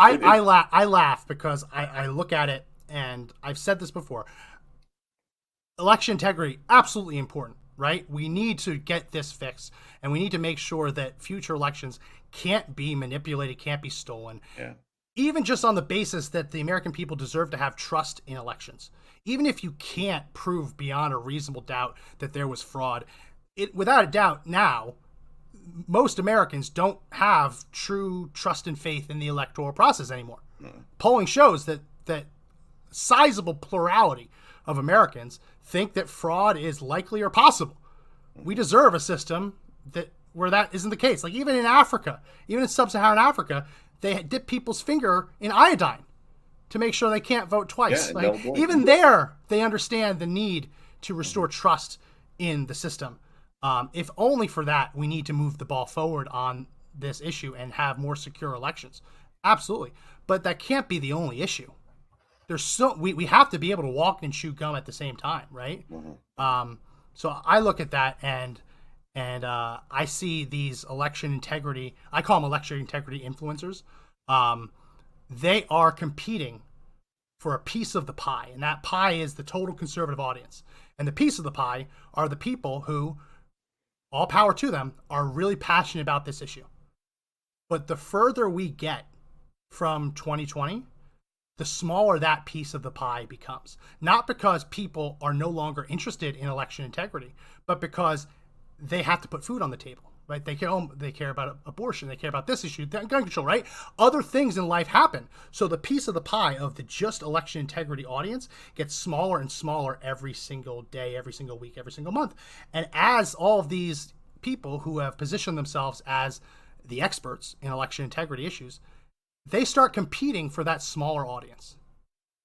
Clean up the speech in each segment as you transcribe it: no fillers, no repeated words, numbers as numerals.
I laugh because I look at it, and I've said this before. Election integrity, absolutely important, right? We need to get this fixed, and we need to make sure that future elections can't be manipulated, can't be stolen. Yeah. Even just on the basis that the American people deserve to have trust in elections. Even if you can't prove beyond a reasonable doubt that there was fraud, without a doubt now, most Americans don't have true trust and faith in the electoral process anymore. Polling shows that sizable plurality of Americans think that fraud is likely or possible. We deserve a system where that isn't the case. Like even in Africa, even in sub-Saharan Africa, they dip people's finger in iodine to make sure they can't vote twice. Yeah, like even there, they understand the need to restore trust in the system. If only for that, we need to move the ball forward on this issue and have more secure elections. Absolutely. But that can't be the only issue. We have to be able to walk and chew gum at the same time, right? So I look at that and I see these election integrity, I call them election integrity influencers. They are competing for a piece of the pie, and that pie is the total conservative audience. And the piece of the pie are the people who, all power to them, are really passionate about this issue. But the further we get from 2020, the smaller that piece of the pie becomes. Not because people are no longer interested in election integrity, but because they have to put food on the table, right? They care about abortion, they care about this issue, gun control, right? Other things in life happen. So the piece of the pie of the just election integrity audience gets smaller and smaller every single day, every single week, every single month. And as all of these people who have positioned themselves as the experts in election integrity issues, they start competing for that smaller audience.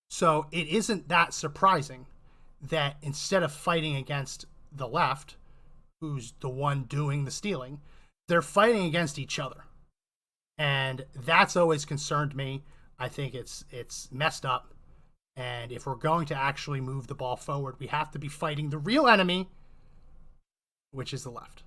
So it isn't that surprising that instead of fighting against the left, who's the one doing the stealing, they're fighting against each other. And that's always concerned me. I think it's messed up. And if we're going to actually move the ball forward, we have to be fighting the real enemy, which is the left.